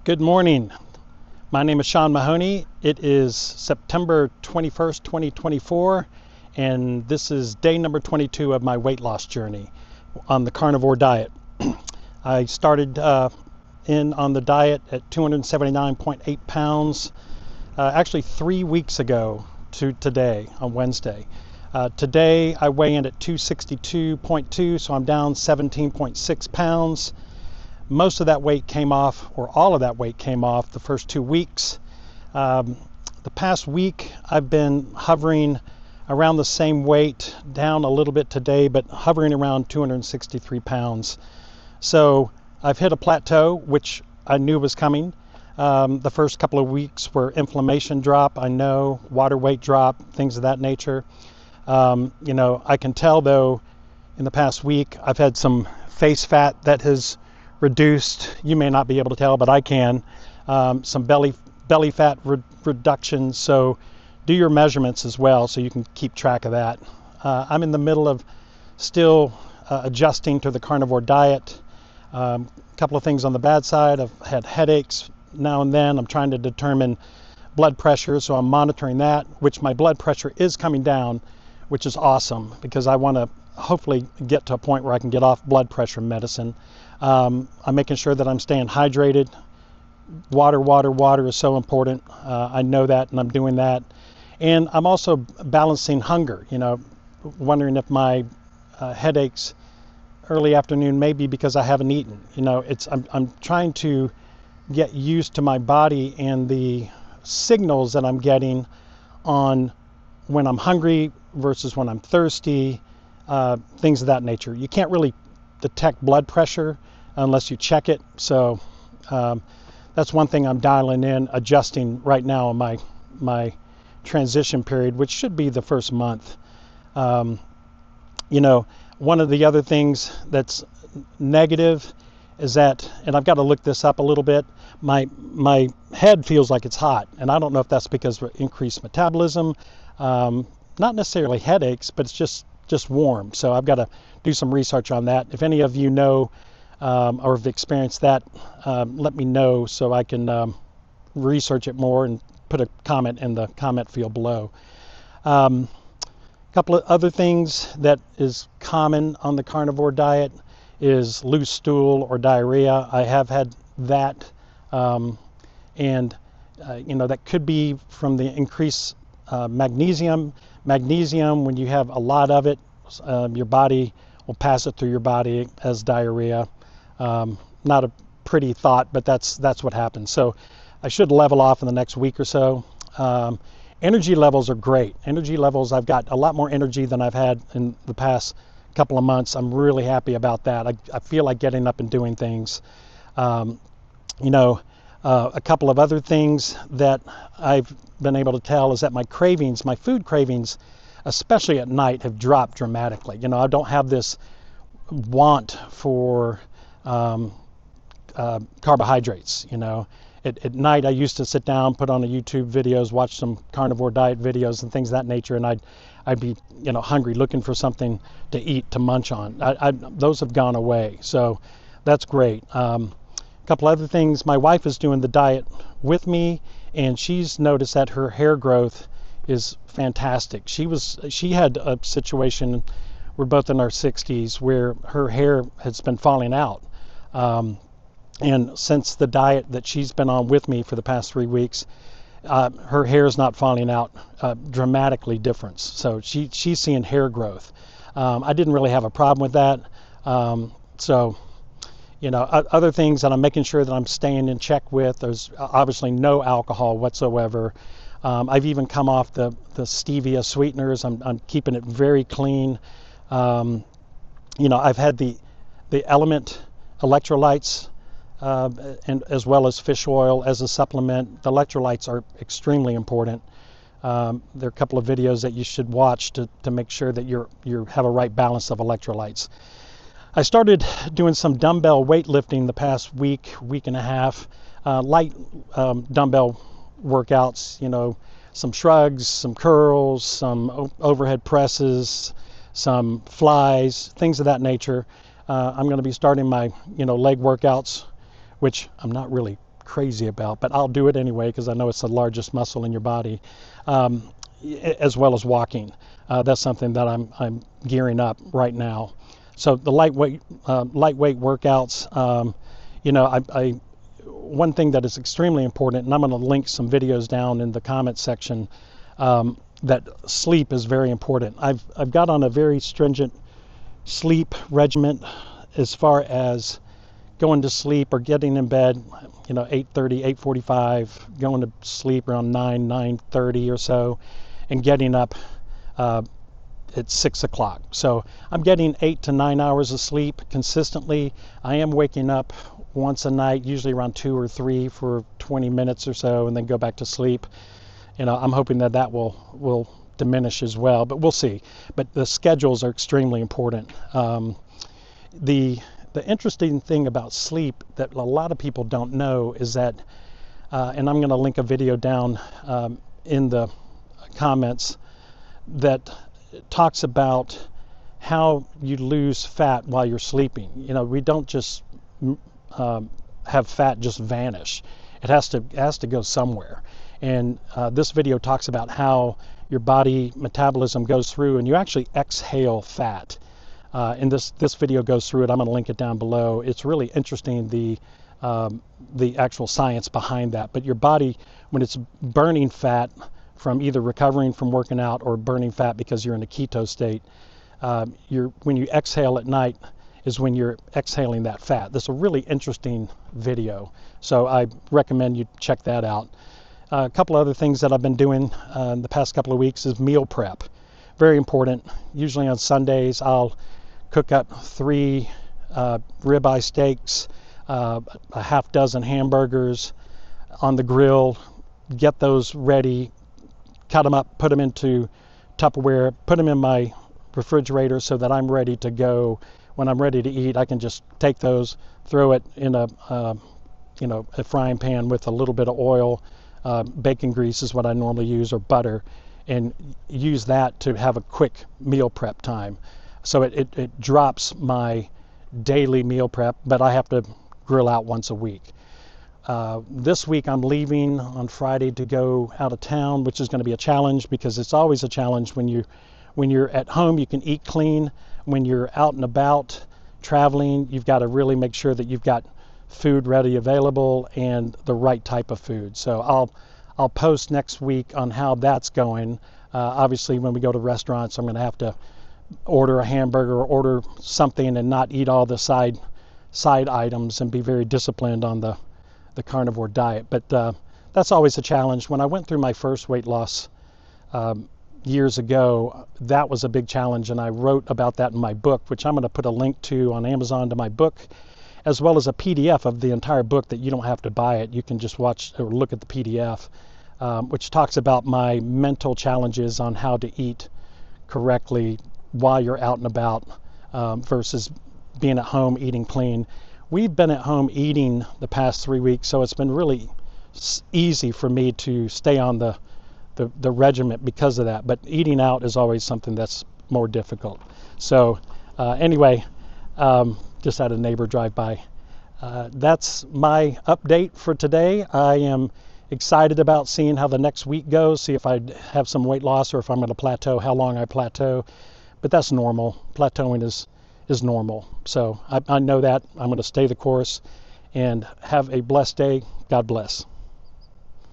Good morning. My name is Shawn Mahoney. It is September 21st, 2024, and this is day number 22 of my weight loss journey on the carnivore diet. I started in on the diet at 279.8 pounds, actually 3 weeks ago to today, on Wednesday. Today I weigh in at 262.2, so I'm down 17.6 pounds. Most of that weight came off, or all of that weight came off the first 2 weeks. The past week I've been hovering around the same weight, down a little bit today, but hovering around 263 pounds. So I've hit a plateau, which I knew was coming. The first couple of weeks were inflammation drop, I know, water weight drop, things of that nature. I can tell though, in the past week, I've had some face fat that has reduced. You may not be able to tell, but I can. Some belly fat reduction. So do your measurements as well so you can keep track of that. I'm in the middle of still adjusting to the carnivore diet. A couple of things on the bad side. I've had headaches now and then. I'm trying to determine blood pressure, so I'm monitoring that, which my blood pressure is coming down, which is awesome because I want to hopefully get to a point where I can get off blood pressure medicine. I'm making sure that I'm staying hydrated. Water is so important. I know that, and I'm doing that. And I'm also balancing hunger, wondering if my headaches early afternoon may be because I haven't eaten. I'm trying to get used to my body and the signals that I'm getting on when I'm hungry versus when I'm thirsty, things of that nature. You can't really detect blood pressure unless you check it. So that's one thing I'm dialing in, adjusting right now in my transition period, which should be the first month. One of the other things that's negative is that, and I've got to look this up a little bit, my head feels like it's hot, and I don't know if that's because of increased metabolism, not necessarily headaches, but it's just warm. So I've got to do some research on that. If any of you know or have experienced that, let me know so I can research it more and put a comment in the comment field below. A couple of other things that is common on the carnivore diet is loose stool or diarrhea. I have had that, and that could be from the increased magnesium. Magnesium, when you have a lot of it, your body will pass it through your body as diarrhea. Not a pretty thought, but that's what happens. So I should level off in the next week or so. Energy levels are great. Energy levels, I've got a lot more energy than I've had in the past couple of months. I'm really happy about that. I feel like getting up and doing things. A couple of other things that I've been able to tell is that my food cravings, especially at night, have dropped dramatically. I don't have this want for carbohydrates. At night I used to sit down, put on a YouTube videos, watch some carnivore diet videos and things of that nature, and I'd be hungry, looking for something to eat, to munch on. Those have gone away, so that's great. A couple other things. My wife is doing the diet with me, and she's noticed that her hair growth is fantastic. She had a situation, we're both in our 60s, where her hair has been falling out. And since the diet that she's been on with me for the past 3 weeks, her hair is not falling out, dramatically different. So she's seeing hair growth. I didn't really have a problem with that. Other things that I'm making sure that I'm staying in check with, there's obviously no alcohol whatsoever. I've even come off the stevia sweeteners. I'm keeping it very clean. I've had the LMNT electrolytes, and as well as fish oil as a supplement. The electrolytes are extremely important. There are a couple of videos that you should watch to make sure that you have a right balance of electrolytes. I started doing some dumbbell weightlifting the past week and a half, light dumbbell workouts, some shrugs, some curls, some overhead presses, some flies, things of that nature. I'm going to be starting my leg workouts, which I'm not really crazy about, but I'll do it anyway because I know it's the largest muscle in your body, as well as walking. That's something that I'm gearing up right now. So the lightweight workouts, one thing that is extremely important, and I'm going to link some videos down in the comments section, that sleep is very important. I've got on a very stringent sleep regimen as far as going to sleep or getting in bed, 8:30, 8:45, going to sleep around 9:30 or so, and getting up at 6 o'clock. So I'm getting 8 to 9 hours of sleep consistently. I am waking up once a night, usually around 2 or 3 for 20 minutes or so, and then go back to sleep. I'm hoping that will diminish as well, but we'll see. But the schedules are extremely important. The interesting thing about sleep that a lot of people don't know is that, and I'm going to link a video down in the comments that talks about how you lose fat while you're sleeping. We don't just have fat just vanish. It has to go somewhere. And this video talks about how your body metabolism goes through and you actually exhale fat. And this video goes through it. I'm going to link it down below. It's really interesting, the actual science behind that. But your body, when it's burning fat from either recovering from working out or burning fat because you're in a keto state, when you exhale at night is when you're exhaling that fat. That's a really interesting video. So I recommend you check that out. A couple other things that I've been doing in the past couple of weeks is meal prep. Very important. Usually on Sundays, I'll cook up 3 ribeye steaks, a half dozen hamburgers on the grill, get those ready, cut them up, put them into Tupperware, put them in my refrigerator so that I'm ready to go. When I'm ready to eat, I can just take those, throw it in a frying pan with a little bit of oil, bacon grease is what I normally use, or butter, and use that to have a quick meal prep time. So it drops my daily meal prep, but I have to grill out once a week. This week I'm leaving on Friday to go out of town, which is going to be a challenge because it's always a challenge when you're at home. You can eat clean. When you're out and about traveling, you've got to really make sure that you've got food ready available and the right type of food. So I'll post next week on how that's going. Obviously, when we go to restaurants, I'm going to have to order a hamburger or order something and not eat all the side items and be very disciplined on the carnivore diet. But that's always a challenge. When I went through my first weight loss years ago, that was a big challenge, and I wrote about that in my book, which I'm going to put a link to on Amazon to my book, as well as a PDF of the entire book that you don't have to buy it. You can just watch or look at the PDF, which talks about my mental challenges on how to eat correctly while you're out and about versus being at home eating clean. We've been at home eating the past 3 weeks, so it's been really easy for me to stay on the regimen because of that. But eating out is always something that's more difficult. So anyway, just had a neighbor drive by. That's my update for today. I am excited about seeing how the next week goes, see if I have some weight loss or if I'm going to plateau, how long I plateau. But that's normal. Plateauing is normal. So I know that. I'm going to stay the course and have a blessed day. God bless.